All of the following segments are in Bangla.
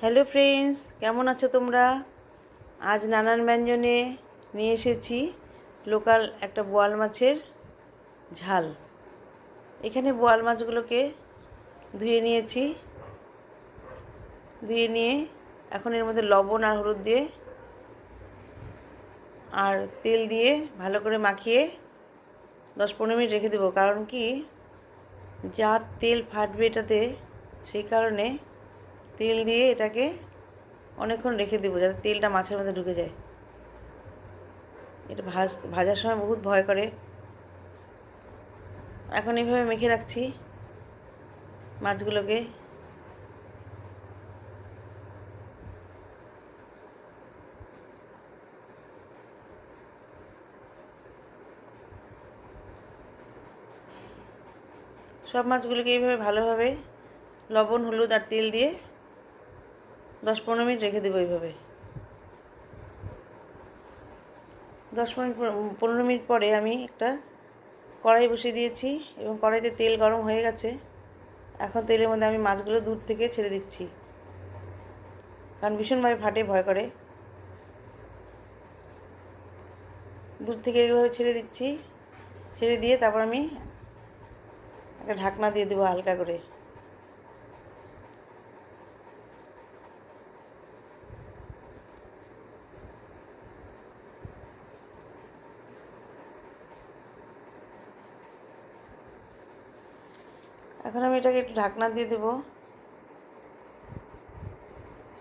হ্যালো ফ্রেন্ডস, কেমন আছো তোমরা? আজ নানান ব্যঞ্জনে নিয়ে এসেছি লোকাল একটা বোয়াল মাছের ঝাল। এখানে বোয়াল মাছগুলোকে ধুয়ে নিয়েছি। ধুয়ে নিয়ে এখন এর মধ্যে লবণ আর হলুদ দিয়ে আর তেল দিয়ে ভালো করে মাখিয়ে 10-15 মিনিট রেখে দেবো। কারণ কি, যা তেল ফাটবে এটাতে, সেই কারণে তেল দিয়ে এটাকে অনেকক্ষণ রেখে দেবো যাতে তেলটা মাছের মধ্যে ঢুকে যায়। এটা ভাজার সময় বহুত ভয় করে। এখন এইভাবে মেখে রাখছি মাছগুলোকে। সব মাছগুলোকে এইভাবে ভালোভাবে লবণ হলুদ আর তেল দিয়ে 10-15 মিনিট রেখে দেবো। এইভাবে 10-15 মিনিট পরে আমি একটা কড়াই বসিয়ে দিয়েছি এবং কড়াইতে তেল গরম হয়ে গেছে। এখন তেলের মধ্যে আমি মাছগুলো দূর থেকে ছেড়ে দিচ্ছি, কারণ ভীষণভাবে ফাটে, ভয় করে। দূর থেকে এইভাবে ছেড়ে দিচ্ছি। ছেড়ে দিয়ে তারপর আমি একটা ঢাকনা দিয়ে দেবো হালকা করে। এখন আমি এটাকে একটু ঢাকনা দিয়ে দেবো।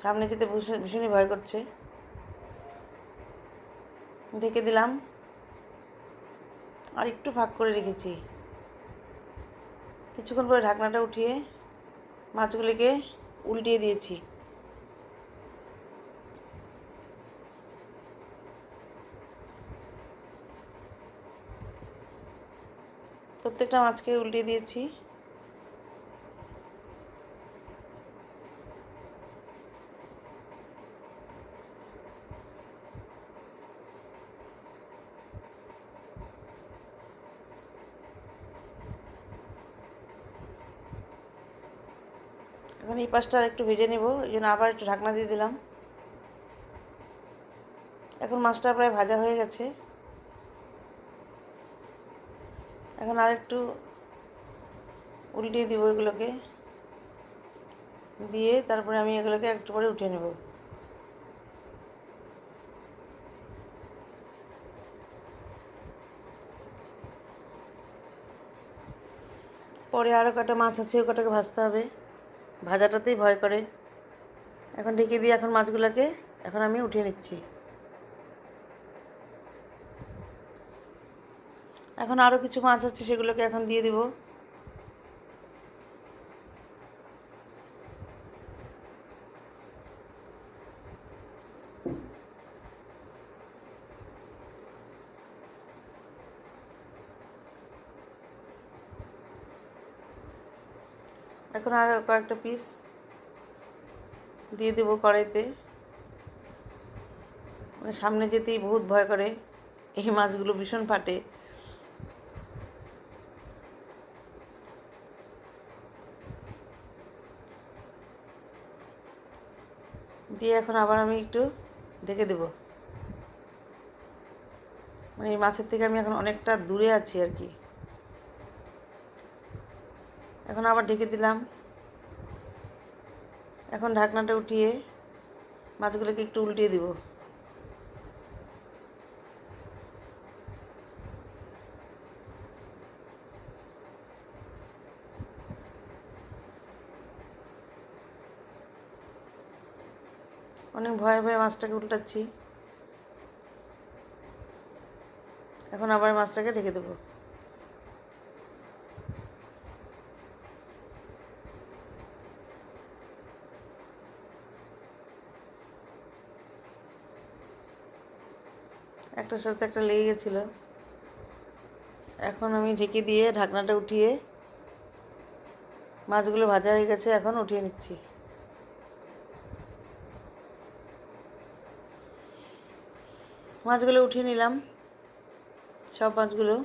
সামনে যেতে ভীষণই ভয় করছে। ঢেকে দিলাম আর একটু ফাঁক করে রেখেছি। কিছুক্ষণ পরে ঢাকনাটা উঠিয়ে মাছগুলিকে উল্টিয়ে দিয়েছি। প্রত্যেকটা মাছকে উল্টিয়ে দিয়েছি। এখন এই পাশটা আর একটু ভেজে নেব, এই জন্য আবার একটু ঢাকনা দিয়ে দিলাম। এখন মাছটা প্রায় ভাজা হয়ে গেছে। এখন আর একটু উল্টিয়ে দিব এগুলোকে, দিয়ে তারপরে আমি এগুলোকে একটু পরে উঠিয়ে নেব। পরে আরও কটা মাছ আছে, ও কটাকে ভাজতে হবে। ভাজাটাতেই ভয় করে। এখন ঢেকে দিয়ে এখন মাছগুলোকে এখন আমি উঠিয়ে নিচ্ছি। এখন আরও কিছু মাছ আছে, সেগুলোকে এখন দিয়ে দিব। এখন আর কয়েকটা পিস দিয়ে দেবো কড়াইতে। মানে সামনে যেতেই বহুত ভয় করে, এই মাছগুলো ভীষণ ফাটে। দিয়ে এখন আবার আমি একটু ঢেকে দেব। মানে এই মাছের থেকে আমি এখন অনেকটা দূরে আছি আর কি। এখন আবার ঢেকে দিলাম। এখন ঢাকনাটা উঠিয়ে মাছগুলোকে একটু উল্টিয়ে দিব। অনেক ভয়ে ভয়ে মাছটাকে উল্টাচ্ছি। এখন আবার মাছটাকে ঢেকে দেবো। একটার সাথে একটা লেগে গেছিলো। এখন আমি ঢেকে দিয়ে ঢাকনাটা উঠিয়ে, মাছগুলো ভাজা হয়ে গেছে, এখন উঠিয়ে নিচ্ছি। মাছগুলো উঠিয়ে নিলাম, সব মাছগুলো।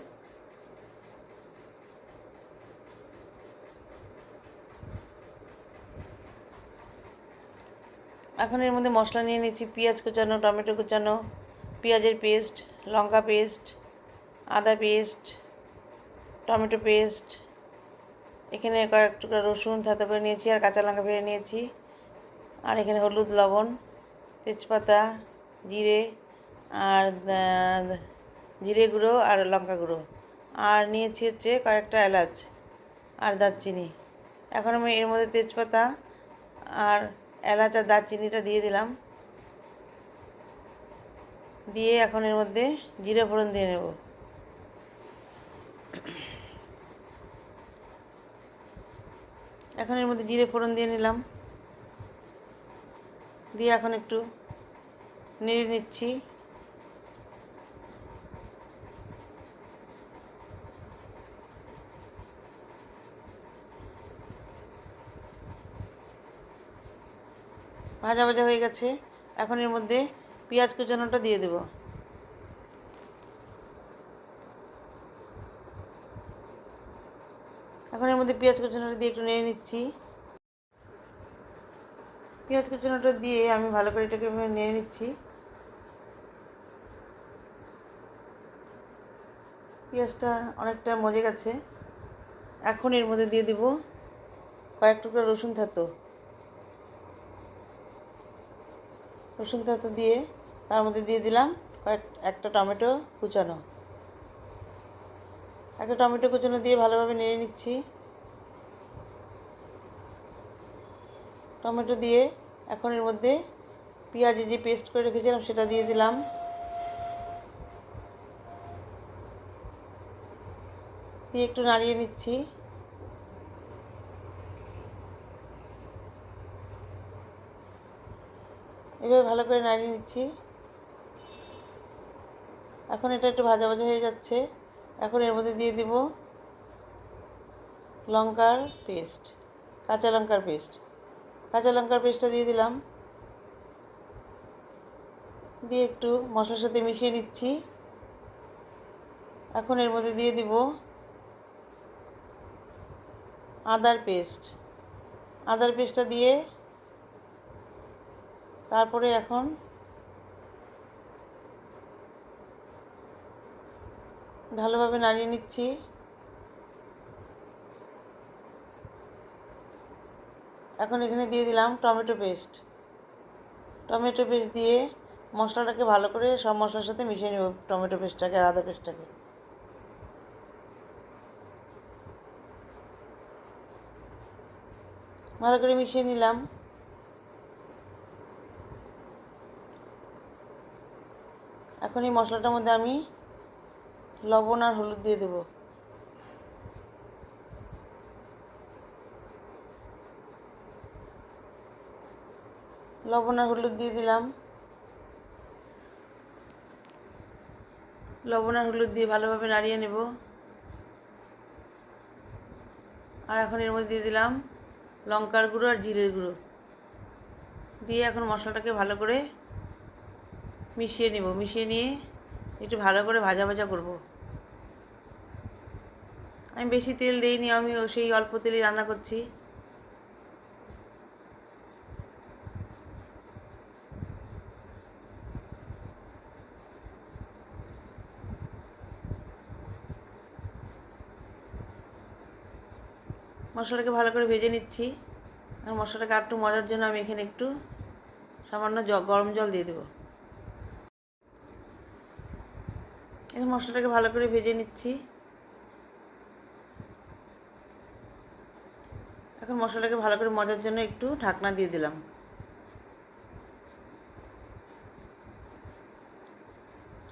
এখন এর মধ্যে মশলা নিয়ে নিচ্ছি, পেঁয়াজ কুচানো, টমেটো কুচানো, পেঁয়াজের পেস্ট, লঙ্কা পেস্ট, আদা পেস্ট, টমেটো পেস্ট, এখানে কয়েক টুকরা রসুন থেতো করে নিয়েছি আর কাঁচা লঙ্কা ভেজে নিয়েছি, আর এখানে হলুদ, লবণ, তেজপাতা, জিরে আর জিরে গুঁড়ো আর লঙ্কা গুঁড়ো, আর নিয়েছি হচ্ছে কয়েকটা এলাচ আর দারচিনি। এখন আমি এর মধ্যে তেজপাতা আর এলাচ আর দারচিনিটা দিয়ে দিলাম, দিয়ে এখন এর মধ্যে জিরে ফোড়ন দিয়ে নেব। এখন এর মধ্যে জিরে ফোড়ন দিয়ে নিলাম, দিয়ে এখন একটু নেড়ে নিচ্ছি। ভাজা ভাজা হয়ে গেছে, এখন এর মধ্যে পেঁয়াজ কুচানোটা দিয়ে দেব। এখন এর মধ্যে পেঁয়াজ কুচানোটা দিয়ে একটু নেড়ে নিচ্ছি। পেঁয়াজ কুচানোটা দিয়ে আমি ভালো করে এটাকে নেড়ে নিচ্ছি। পেঁয়াজটা অনেকটা মজে গেছে, এখন এর মধ্যে দিয়ে দিব কয়েক টুকরা রসুন থেতো। রসুন থেতো দিয়ে তার মধ্যে দিয়ে দিলাম একটা টমেটো কুচানো। একটা টমেটো কুচানো দিয়ে ভালোভাবে নেড়ে নিচ্ছি। টমেটো দিয়ে এখন এর মধ্যে পেঁয়াজে যে পেস্ট করে রেখেছিলাম সেটা দিয়ে দিলাম, দিয়ে একটু নাড়িয়ে নিচ্ছি। এভাবে ভালো করে নাড়িয়ে নিচ্ছি। এখন এটা একটু ভাজা ভাজা হয়ে যাচ্ছে, এখন এর মধ্যে দিয়ে দিব লঙ্কার পেস্ট, কাঁচা লঙ্কার পেস্ট। কাঁচা লঙ্কার পেস্টটা দিয়ে দিলাম, দিয়ে একটু মশলার সাথে মিশিয়ে নিচ্ছি। এখন এর মধ্যে দিয়ে দিব আদার পেস্ট। আদার পেস্টটা দিয়ে তারপরে এখন ভালোভাবে নাড়িয়ে নিচ্ছি। এখন এখানে দিয়ে দিলাম টমেটো পেস্ট। টমেটো পেস্ট দিয়ে মশলাটাকে ভালো করে সব মশলার সাথে মিশিয়ে নেব, টমেটো পেস্টটাকে আর আদা পেস্টটাকে। ভালো করে মিশিয়ে নিলাম। এখন এই মশলাটার মধ্যে আমি লবণ আর হলুদ দিয়ে দেব। লবণ আর হলুদ দিয়ে দিলাম। লবণ আর হলুদ দিয়ে ভালোভাবে নাড়িয়ে নেব। আর এখন এর মধ্যে দিয়ে দিলাম লঙ্কার গুঁড়ো আর জিরের গুঁড়ো, দিয়ে এখন মশলাটাকে ভালো করে মিশিয়ে নেব। মিশিয়ে নিয়ে একটু ভালো করে ভাজা ভাজা করব। আমি বেশি তেল দিইনি, আমি সেই অল্প তেলেই রান্না করছি। মশলাটাকে ভালো করে ভেজে নিচ্ছি। আর মশলাটাকে একটু মজার জন্য আমি এখানে একটু সামান্য গরম জল দিয়ে দেবো। এখন মশলাটাকে ভালো করে ভেজে নিচ্ছি। এখন মশলাটাকে ভালো করে মজার জন্য একটু ঢাকনা দিয়ে দিলাম।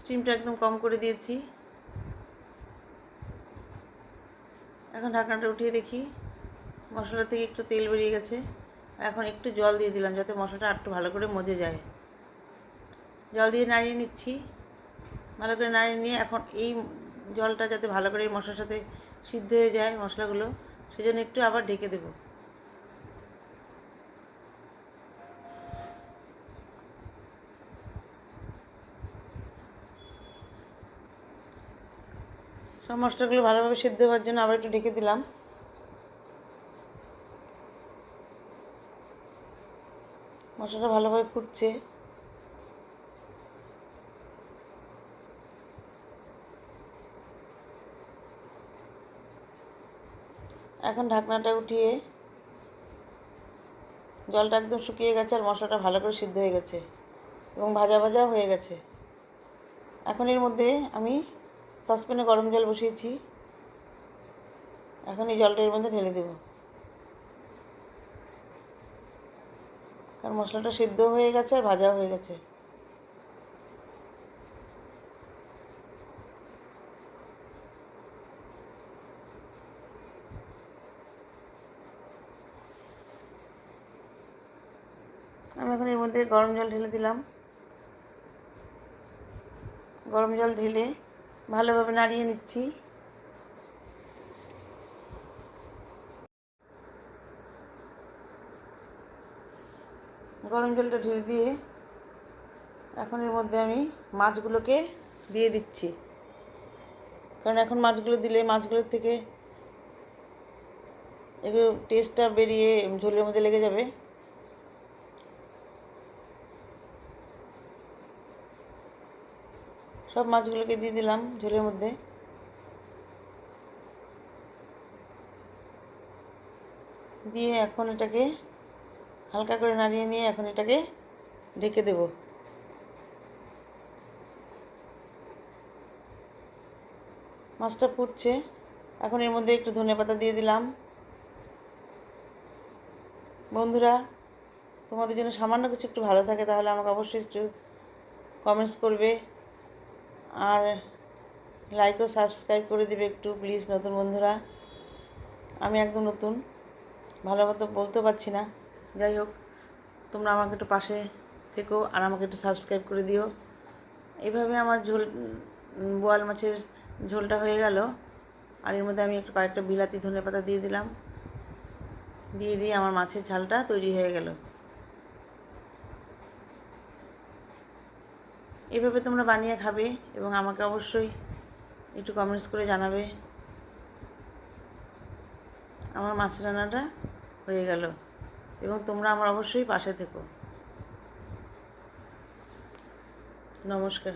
স্টিমটা একদম কম করে দিয়েছি। এখন ঢাকনাটা উঠিয়ে দেখি মশলা থেকে একটু তেল বেরিয়ে গেছে। এখন একটু জল দিয়ে দিলাম যাতে মশলাটা একটু ভালো করে মজে যায়। জল দিয়ে নাড়িয়ে নিচ্ছি। ভালো করে নাড়িয়ে নিয়ে এখন এই জলটা যাতে ভালো করে এই মশলার সাথে সিদ্ধ হয়ে যায় মশলাগুলো, সেজন্য একটু আবার ঢেকে দেব। সব মশলাগুলো ভালোভাবে সিদ্ধ হওয়ার জন্য আবার একটু ঢেকে দিলাম। মশলাটা ভালোভাবে ফুটছে। এখন ঢাকনাটা উঠিয়ে, জলটা একদম শুকিয়ে গেছে আর মশলাটা ভালো করে সিদ্ধ হয়ে গেছে এবং ভাজা ভাজাও হয়ে গেছে। এখন এর মধ্যে আমি সসপ্যানে গরম জল বসিয়েছি, এখন এই জলটা এর মধ্যে ঢেলে দেব, কারণ মশলাটা সিদ্ধ হয়ে গেছে আর ভাজাও হয়ে গেছে। আমি এখন এর মধ্যে গরম জল ঢেলে দিলাম। গরম জল ঢেলে ভালোভাবে নাড়িয়ে নিচ্ছি। গরম জলটা ঢেলে দিয়ে এখন এর মধ্যে আমি মাছগুলোকে দিয়ে দিচ্ছি, কারণ এখন মাছগুলো দিলে মাছগুলোর থেকে একটু টেস্টটা বেরিয়ে ঝোলের মধ্যে লেগে যাবে। সব মাছগুলোকে দিয়ে দিলাম ঝোলের মধ্যে। দিয়ে এখন এটাকে হালকা করে নাড়িয়ে নিয়ে এখন এটাকে ঢেকে দেব। মাছটা ফুটছে, এখন এর মধ্যে একটু ধনেপাতা দিয়ে দিলাম। বন্ধুরা, তোমাদের জন্য সামান্য কিছু একটু ভালো থাকে তাহলে আমাকে অবশ্যই একটু কমেন্টস করবে আর লাইক ও সাবস্ক্রাইব করে দেবে একটু প্লিজ। নতুন বন্ধুরা, আমি একদম নতুন, ভালো মতো বলতেও পারছি না। যাই হোক, তোমরা আমাকে একটু পাশে থেকো আর আমাকে একটু সাবস্ক্রাইব করে দিও। এইভাবে আমার বোয়াল মাছের ঝোলটা হয়ে গেল। আর এর মধ্যে আমি একটু কয়েকটা বিলাতি ধনেপাতা দিয়ে দিলাম, দিয়ে আমার মাছের ঝালটা তৈরি হয়ে গেল। এইভাবে তোমরা বানিয়ে খাবে এবং আমাকে অবশ্যই একটু কমেন্টস করে জানাবে। আমার মাছ রান্নাটা হয়ে গেল এবং তোমরা আমার অবশ্যই পাশে থেকো। নমস্কার।